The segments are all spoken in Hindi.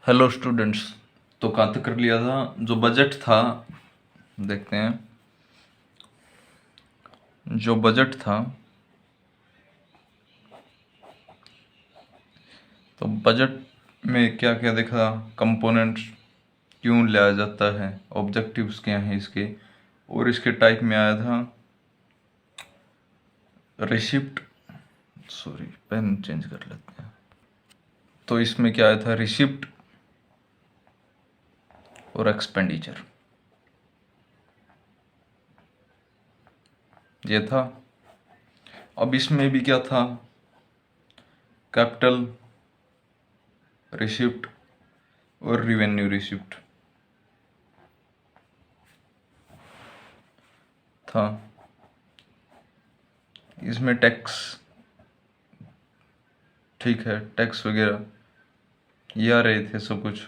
Hello students. तो कहाँ तक कर लिया था? जो बजट था, देखते हैं। जो बजट था, तो बजट में क्या क्या देखा, कंपोनेंट्स क्यों लाया जाता है, ऑब्जेक्टिव्स क्या हैं इसके, और इसके टाइप में आया था रिसिप्ट। सॉरी, पेन चेंज कर लेते हैं। तो इसमें क्या आया था, रिसिप्ट और एक्सपेंडिचर, ये था। अब इसमें भी क्या था, कैपिटल रिसिप्ट और रिवेन्यू रिसिप्ट था। इसमें टैक्स, ठीक है, टैक्स वगैरह ये आ रहे थे सब कुछ।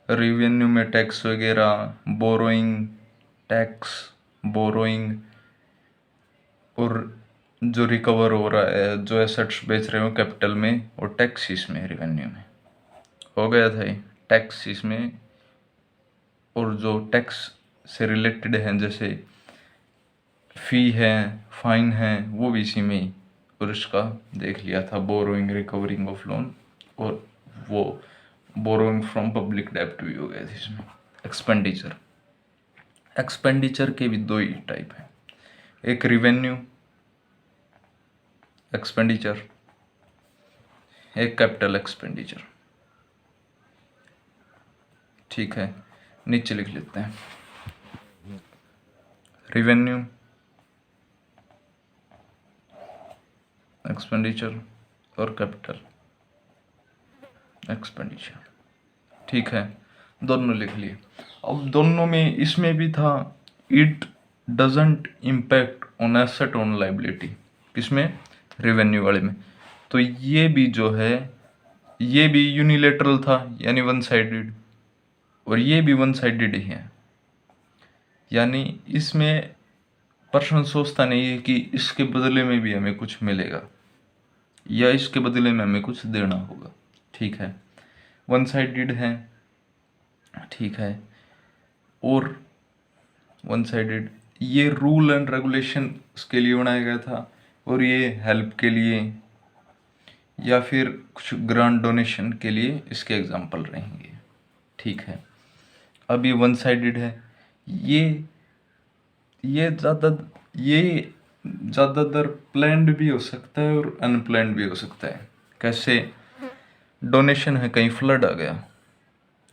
रिवेन्यू में टैक्स वगैरह, बोरोइंग टैक्स, बोरोइंग, और जो रिकवर हो रहा है, जो एसेट्स बेच रहे हो कैपिटल में, और टैक्स इसमें रिवेन्यू में हो गया था ये। टैक्स इसमें, और जो टैक्स से रिलेटेड हैं जैसे फी है, फाइन है, वो भी इसी में ही। और इसका देख लिया था बोरोइंग, रिकवरिंग ऑफ लोन, और वो बोरोइंग फ्रॉम पब्लिक डेब्ट भी हो गया था इसमें। एक्सपेंडिचर, एक्सपेंडिचर के भी दो ही टाइप हैं, एक रिवेन्यू एक्सपेंडिचर, एक कैपिटल एक्सपेंडिचर। ठीक है, नीचे लिख लेते हैं, रिवेन्यू एक्सपेंडिचर और कैपिटल एक्सपेंडिचर। ठीक है, दोनों लिख लिए। अब दोनों में, इसमें भी था it doesn't impact on asset on liability, किसमें, रिवेन्यू वाले में। तो ये भी जो है, ये भी यूनिलेटरल था, यानी वन साइडेड, और ये भी वन साइडेड ही है। यानी इसमें पर्सन सोचता नहीं है कि इसके बदले में भी हमें कुछ मिलेगा, या इसके बदले में हमें कुछ देना होगा। ठीक है, वन साइडेड है। ठीक है, और वन साइडेड, ये रूल एंड रेगुलेशन के लिए बनाया गया था, और ये हेल्प के लिए या फिर कुछ ग्रांट डोनेशन के लिए इसके एग्जाम्पल रहेंगे। ठीक है, अब ये वन साइडेड है। ये ये ज़्यादातर प्लान्ड भी हो सकता है और अनप्लान्ड भी हो सकता है। कैसे, डोनेशन है, कहीं फ्लड आ गया,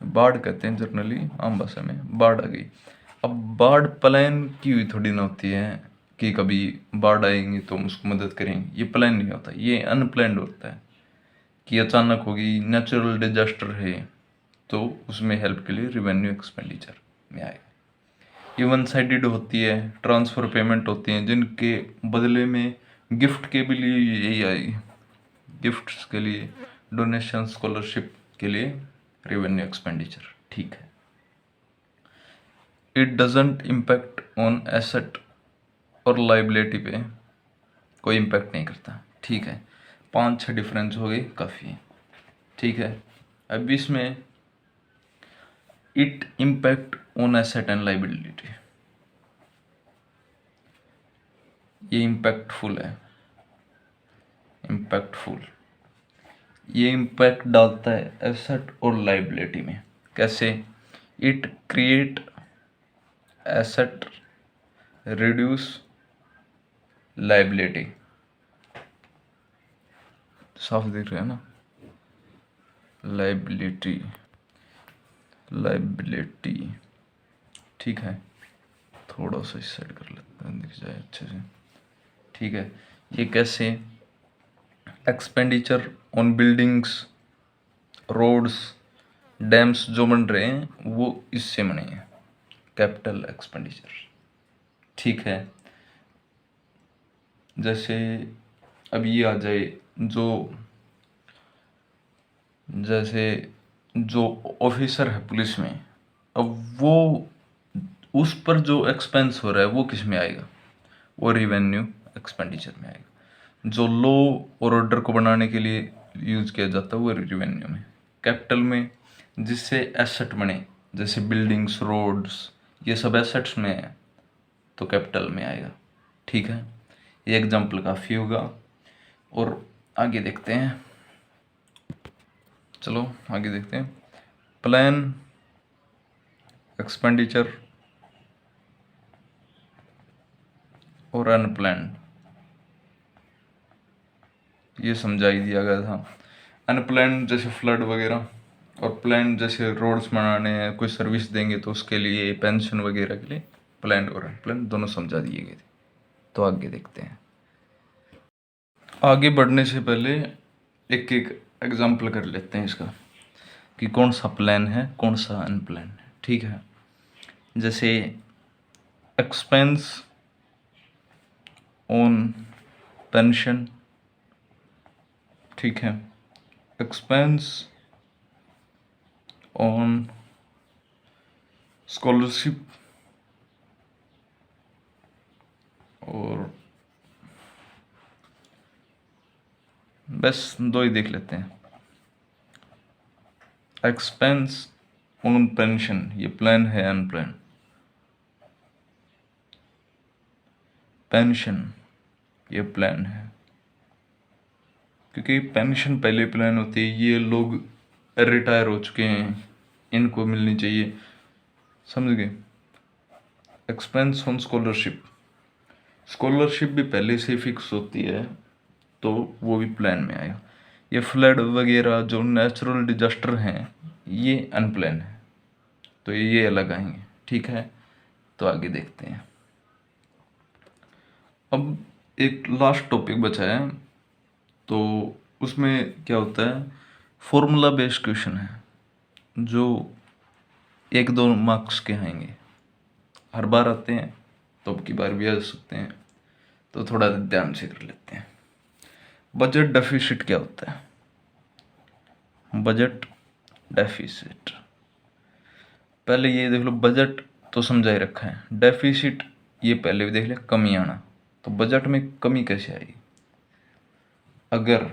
बाढ़ कहते हैं जनरली आम भाषा में, बाढ़ आ गई। अब बाढ़ प्लान की हुई थोड़ी ना होती है कि कभी बाढ़ आएंगी तो हम उसको मदद करेंगे, ये प्लान नहीं होता, ये अनप्लान्ड होता है कि अचानक होगी, नेचुरल डिजास्टर है, तो उसमें हेल्प के लिए रिवेन्यू एक्सपेंडिचर में आएगा। ये वन साइडेड होती है, ट्रांसफर पेमेंट होती हैं जिनके बदले में गिफ्ट के भी लिए यही आएगी, गिफ्ट्स के लिए, डोनेशन, स्कॉलरशिप के लिए रेवेन्यू एक्सपेंडिचर। ठीक है, it doesn't impact on asset और लाइबिलिटी पे कोई इम्पैक्ट नहीं करता। ठीक है, 5-6 डिफरेंस हो गए, काफ़ी है। ठीक है, अब इसमें it impact on asset and liability, ये इम्पैक्टफुल है, इम्पैक्टफुल, ये इम्पैक्ट डालता है एसेट और लाइबिलिटी में। कैसे, it create asset, reduce liability, साफ दिख रहा है ना, लाइबिलिटी, लाइबिलिटी। ठीक है, थोड़ा सा इस साइड कर लेते हैं, दिख जाए अच्छे से। ठीक है, ये कैसे, expenditure on buildings, roads, dams जो बन रहे हैं वो इससे बने हैं, कैपिटल एक्सपेंडिचर। ठीक है, जैसे अब ये आ जाए, जो जैसे जो ऑफिसर है पुलिस में, अब वो उस पर जो एक्सपेंस हो रहा है वो किस में आएगा, वो रिवेन्यू एक्सपेंडिचर में आएगा। जो लॉ और ऑर्डर को बनाने के लिए यूज किया जाता है वो रिवेन्यू में। कैपिटल में जिससे एसेट बने, जैसे बिल्डिंग्स, रोड्स, ये सब एसेट्स में है तो कैपिटल में आएगा। ठीक है, ये एग्जाम्पल काफ़ी होगा और आगे देखते हैं। चलो आगे देखते हैं। प्लान, एक्सपेंडिचर और अनप्लान्ड, ये समझा ही दिया गया था। अनप्लान्ड जैसे फ्लड वगैरह, और प्लान जैसे रोड्स बनाने हैं, कोई सर्विस देंगे तो उसके लिए, पेंशन वगैरह के लिए प्लान और अनप्लान्ड दोनों समझा दिए गए थे। तो आगे देखते हैं। आगे बढ़ने से पहले एक एक एग्जाम्पल कर लेते हैं इसका कि कौन सा प्लान है कौन सा अनप्लान है। ठीक है, जैसे एक्सपेंस ऑन पेंशन, ठीक है, एक्सपेंस ऑन स्कॉलरशिप और बस दो ही देख लेते हैं। एक्सपेंस ऑन पेंशन, ये प्लान है अनप्लान। पेंशन ये प्लान है, क्योंकि पेंशन पहले प्लान होती है, ये लोग रिटायर हो चुके हैं, इनको मिलनी चाहिए, समझ गए। एक्सपेंस ऑन स्कॉलरशिप, स्कॉलरशिप भी पहले से फिक्स होती है तो वो भी प्लान में आएगा। ये फ्लड वगैरह जो नेचुरल डिजास्टर हैं ये अनप्लान है तो ये अलग आएंगे। ठीक है, तो आगे देखते हैं। अब एक लास्ट टॉपिक बचा है, तो उसमें क्या होता है, फॉर्मूला बेस्ड क्वेश्चन है जो 1-2 मार्क्स के आएंगे, हर बार आते हैं तो अब की बार भी आ सकते हैं, तो थोड़ा ध्यान से कर लेते हैं। बजट डेफिसिट क्या होता है? बजट डेफिसिट, पहले ये देख लो, बजट तो समझा ही रखा है, डेफिसिट ये पहले भी देख ले, कमी आना। तो बजट में कमी कैसे आएगी? अगर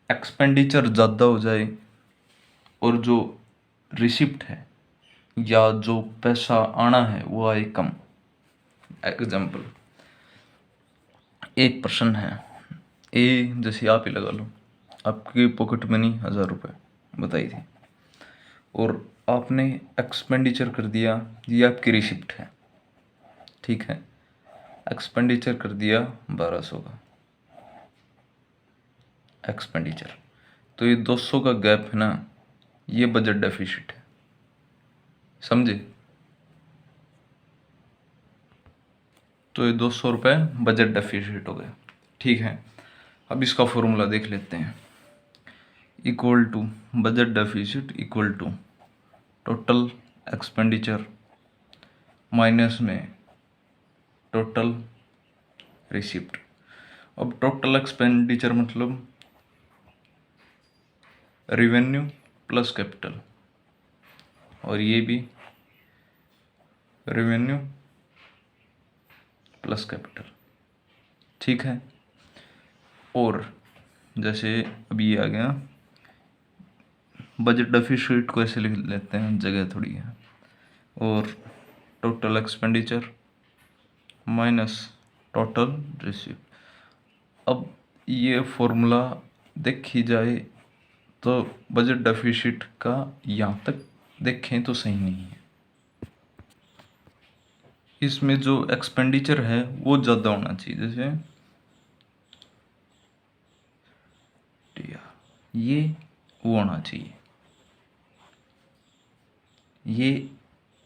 एक्सपेंडिचर ज़्यादा हो जाए और जो रिसिप्ट है या जो पैसा आना है वो आए कम। एग्जाम्पल, एक पर्सन है ए, जैसे आप ही लगा लो, आपकी पॉकेट मनी 1000 रुपये बताई थी और आपने एक्सपेंडिचर कर दिया, ये आपकी रिसिप्ट है, ठीक है, एक्सपेंडिचर कर दिया 1200 का एक्सपेंडिचर, तो ये 200 का गैप है ना, ये बजट डेफिसिट है, समझे। तो ये 200 रुपये बजट डेफिसिट हो गए। ठीक है, अब इसका फॉर्मूला देख लेते हैं। Equal to budget deficit equal to total expenditure minus में टोटल रिसिप्ट। अब टोटल एक्सपेंडिचर मतलब रिवेन्यू प्लस कैपिटल, और ये भी रेवेन्यू प्लस कैपिटल, ठीक है। और जैसे अभी ये आ गया, बजट डेफिसिट को ऐसे लिख लेते हैं, जगह थोड़ी है, और total expenditure minus total receive. अब ये फॉर्मूला देखी जाए तो बजट डेफिसिट का यहाँ तक देखें तो सही नहीं है, इसमें जो एक्सपेंडिचर है वो ज़्यादा होना चाहिए, जैसे ये वो होना चाहिए, ये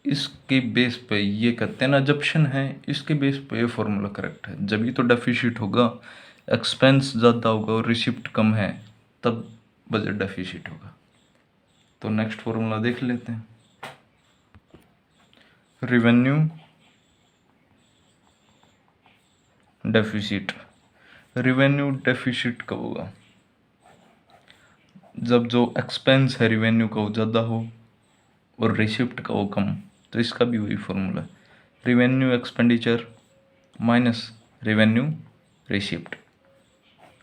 इसके बेस पे, ये कहते हैं ना जब्शन है, इसके बेस पे ये फॉर्मूला करेक्ट है। जब ये तो डेफिसिट होगा, एक्सपेंस ज़्यादा होगा और रिसिप्ट कम है, तब बजट डेफिसिट होगा। तो नेक्स्ट फॉर्मूला देख लेते हैं। रिवेन्यू डेफिसिट, रिवेन्यू डेफिसिट कब होगा? जब जो एक्सपेंस है रिवेन्यू का वो ज़्यादा हो और रिसिप्ट का वो कम। तो इसका भी वही फॉर्मूला है, revenue expenditure minus revenue receipt,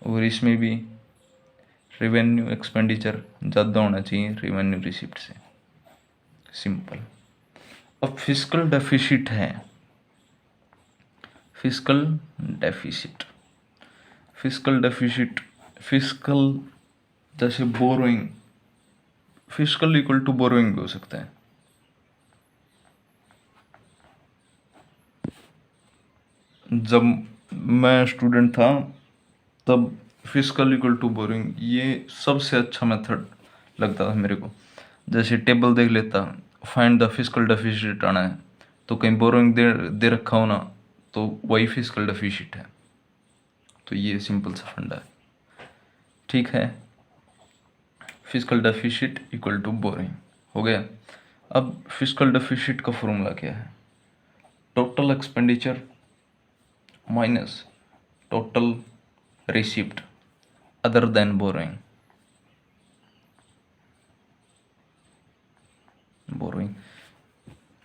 और इसमें भी रेवेन्यू एक्सपेंडिचर ज़्यादा होना चाहिए रेवेन्यू रिसिप्ट से, सिंपल। अब फिस्कल डेफिसिट है, fiscal deficit, fiscal deficit, fiscal जैसे borrowing, fiscal equal to borrowing भी हो सकता है। जब मैं स्टूडेंट था तब फिस्कल इक्वल टू बोरोइंग ये सबसे अच्छा मेथड लगता था मेरे को। जैसे टेबल देख लेता, फाइंड द फिस्कल डेफिसिट आना है, तो कहीं बोरोइंग दे रखा हो ना, तो वही फिस्कल डेफिसिट है। तो ये सिंपल सा फंडा है, ठीक है। Fiscal deficit equal to borrowing हो गया। अब फिस्कल डेफिसिट का फॉर्मूला क्या है? Total expenditure minus total receipt other than borrowing, borrowing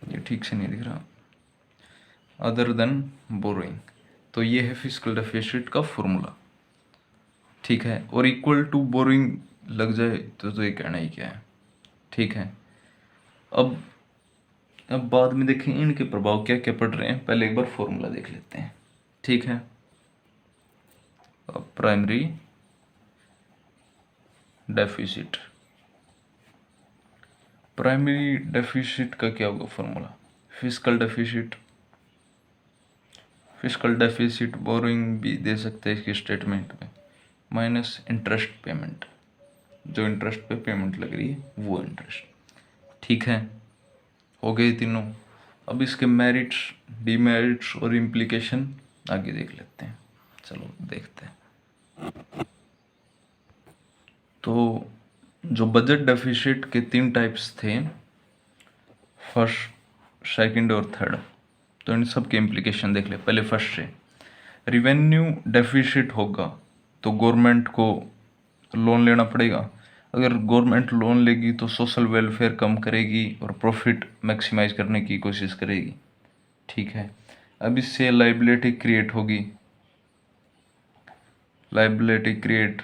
ये ठीक से नहीं दिख रहा, अदर देन बोरोइंग। तो ये है फिस्कल डेफिसिट का फॉर्मूला, ठीक है। और इक्वल टू बोरोइंग लग जाए तो ये कहना ही क्या है, ठीक है। अब बाद में देखें इनके प्रभाव क्या क्या पड़ रहे हैं, पहले एक बार फॉर्मूला देख लेते हैं, ठीक है। प्राइमरी डेफिसिट, प्राइमरी डेफिसिट का क्या होगा formula? Fiscal deficit, fiscal deficit borrowing भी दे सकते हैं इसके स्टेटमेंट में, माइनस इंटरेस्ट पेमेंट, जो इंटरेस्ट पे पेमेंट लग रही है वो इंटरेस्ट, ठीक है। हो गए तीनों। अब इसके मेरिट्स, डीमेरिट्स और इम्प्लीकेशन आगे देख लेते हैं, चलो देखते हैं। तो जो बजट डेफिसिट के 3 टाइप्स थे, फर्स्ट, सेकंड और थर्ड, तो इन सब के इम्प्लीकेशन देख ले। पहले फर्स्ट से, रिवेन्यू डेफिसिट होगा तो गवर्नमेंट को लोन लेना पड़ेगा। अगर गवर्नमेंट लोन लेगी तो सोशल वेलफेयर कम करेगी और प्रॉफिट मैक्सिमाइज करने की कोशिश करेगी, ठीक है। अब इससे लाइबिलिटी क्रिएट होगी, लाइबिलिटी क्रिएट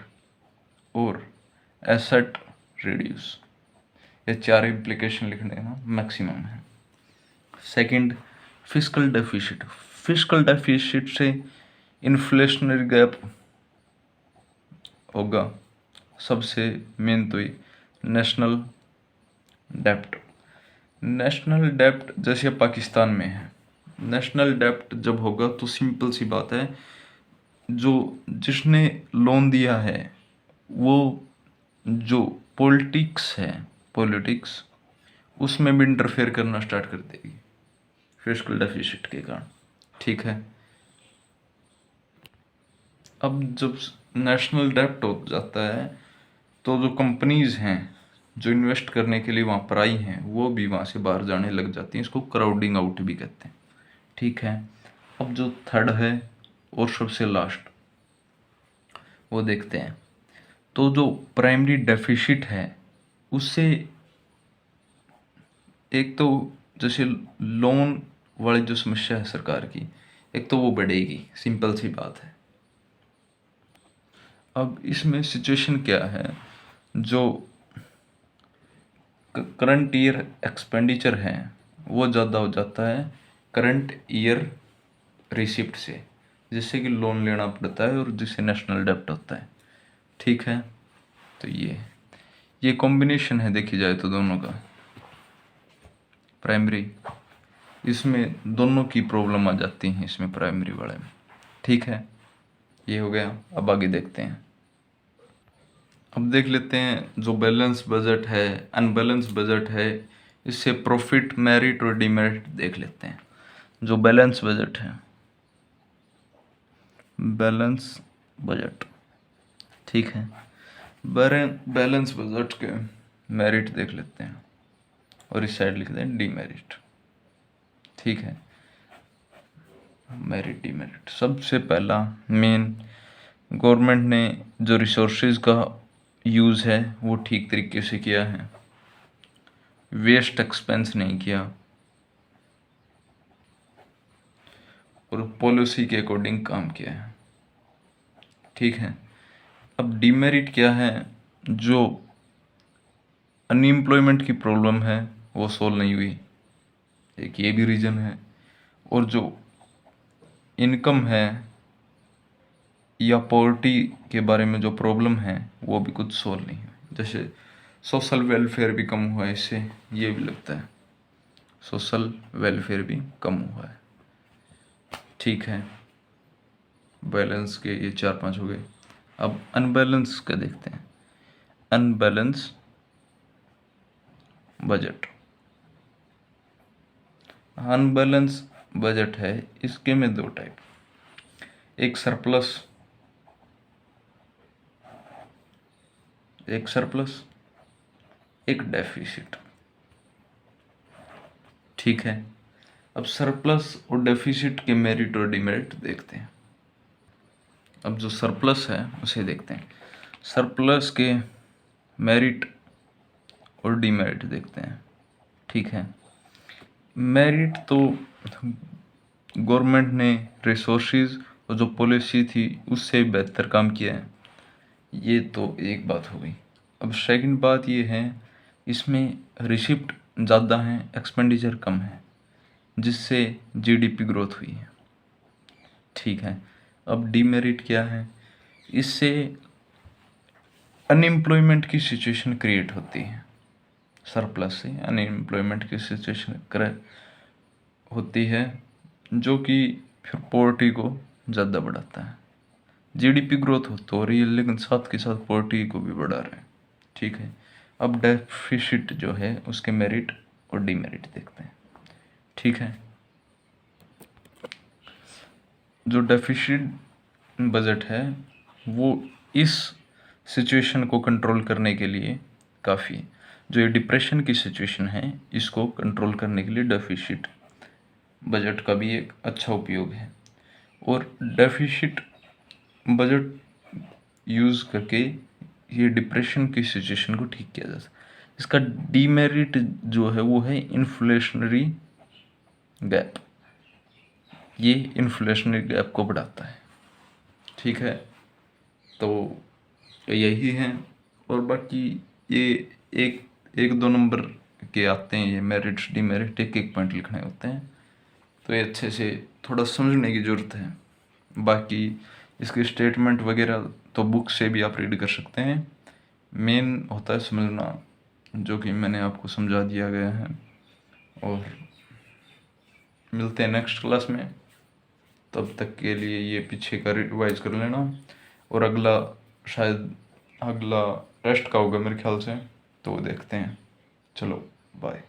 और एसेट रिड्यूस, ये 4 इम्प्लीकेशन लिखने ना मैक्सिमम है। Second, fiscal deficit, fiscal deficit से इन्फ्लेशनरी गैप होगा, सबसे मेन तो ये नेशनल डेप्ट, नेशनल डेप्ट जैसे पाकिस्तान में है, नेशनल डेप्ट जब होगा तो सिंपल सी बात है, जो जिसने लोन दिया है वो जो पॉलिटिक्स है, पॉलिटिक्स उसमें भी इंटरफेयर करना स्टार्ट कर देगी फिस्कल डेफिसिट के कारण, ठीक है। अब जब नेशनल डेप्ट हो जाता है तो जो कंपनीज हैं जो इन्वेस्ट करने के लिए वहाँ पर आई हैं वो भी वहाँ से बाहर जाने लग जाती हैं, इसको क्राउडिंग आउट भी कहते हैं, ठीक है। अब जो थर्ड है और सबसे लास्ट वो देखते हैं। तो जो प्राइमरी डेफिसिट है उससे एक तो जैसे लोन वाली जो समस्या है सरकार की, एक तो वो बढ़ेगी, सिंपल सी बात है। अब इसमें सिचुएशन क्या है, जो करंट ईयर एक्सपेंडिचर है वो ज़्यादा हो जाता है करंट ईयर रिसिप्ट से, जिससे कि लोन लेना पड़ता है और जिससे नेशनल डेप्ट होता है, ठीक है। तो ये कॉम्बिनेशन है देखी जाए तो दोनों का, प्राइमरी, इसमें दोनों की प्रॉब्लम आ जाती है इसमें प्राइमरी वाले में, ठीक है। ये हो गया। अब आगे देखते हैं। अब देख लेते हैं जो बैलेंस बजट है, अनबैलेंस बजट है, इससे प्रॉफिट, मेरिट और डिमेरिट देख लेते हैं। जो बैलेंस बजट है, बैलेंस बजट, ठीक है। बैलेंस बजट के मेरिट देख लेते हैं और इस साइड लिखते हैं डिमेरिट, ठीक है। मेरिट डिमेरिट, सबसे पहला मेन, गवर्नमेंट ने जो रिसोर्सेज का यूज़ है वो ठीक तरीके से किया है, वेस्ट एक्सपेंस नहीं किया और पॉलिसी के अकॉर्डिंग काम किया है, ठीक है। अब डिमेरिट क्या है, जो अनएम्प्लॉयमेंट की प्रॉब्लम है वो सॉल्व नहीं हुई, एक ये भी रीज़न है। और जो इनकम है या पॉवर्टी के बारे में जो प्रॉब्लम है वो भी कुछ सॉल्व नहीं हुई। जैसे सोशल वेलफेयर भी कम हुआ है इससे, ये भी लगता है सोशल वेलफेयर भी कम हुआ है। ठीक है, बैलेंस के ये 4-5 हो गए। अब अनबैलेंस का देखते हैं। अनबैलेंस बजट, अनबैलेंस बजट है, इसके में दो टाइप, एक सरप्लस, एक डेफिसिट। ठीक है, अब सरप्लस और डेफिसिट के मेरिट और डिमेरिट देखते हैं। अब जो सरप्लस है उसे देखते हैं, सरप्लस के मेरिट और डिमेरिट देखते हैं। ठीक है, मेरिट तो गवर्नमेंट ने रिसोर्सेज और जो पॉलिसी थी उससे बेहतर काम किया है, ये तो एक बात हो गई। अब सेकंड बात ये है, इसमें रिसिप्ट ज़्यादा हैं, एक्सपेंडिचर कम है, जिससे जीडीपी ग्रोथ हुई है। ठीक है, अब डीमेरिट क्या है, इससे अनएम्प्लॉयमेंट की सिचुएशन क्रिएट होती है। सरप्लस से अनएम्प्लॉयमेंट की सिचुएशन होती है, जो कि फिर पॉवर्टी को ज़्यादा बढ़ाता है। जीडीपी ग्रोथ हो रही है लेकिन साथ के साथ पॉवर्टी को भी बढ़ा रहा है। ठीक है, अब डेफिसिट जो है उसके मेरिट और डीमेरिट देखते हैं। ठीक है, जो डेफिसिट बजट है वो इस सिचुएशन को कंट्रोल करने के लिए काफ़ी, जो ये डिप्रेशन की सिचुएशन है इसको कंट्रोल करने के लिए डेफिसिट बजट का भी एक अच्छा उपयोग है। और डेफिसिट बजट यूज़ करके ये डिप्रेशन की सिचुएशन को ठीक किया जा सकता है। इसका डीमेरिट जो है वो है इन्फ्लेशनरी गैप, ये इन्फ्लेशनरी गैप को बढ़ाता है। ठीक है, तो यही है। और बाकी ये एक एक दो नंबर के आते हैं, ये मेरिट्स डीमेरिट एक एक पॉइंट लिखने होते हैं, तो ये अच्छे से थोड़ा समझने की ज़रूरत है। बाकी इसके स्टेटमेंट वगैरह तो बुक से भी आप रीड कर सकते हैं, मेन होता है समझना, जो कि मैंने आपको समझा दिया गया है। और मिलते हैं नेक्स्ट क्लास में, तब तक के लिए ये पीछे का रिवाइज कर लेना। और अगला शायद अगला टेस्ट का होगा मेरे ख्याल से, तो देखते हैं। चलो बाय।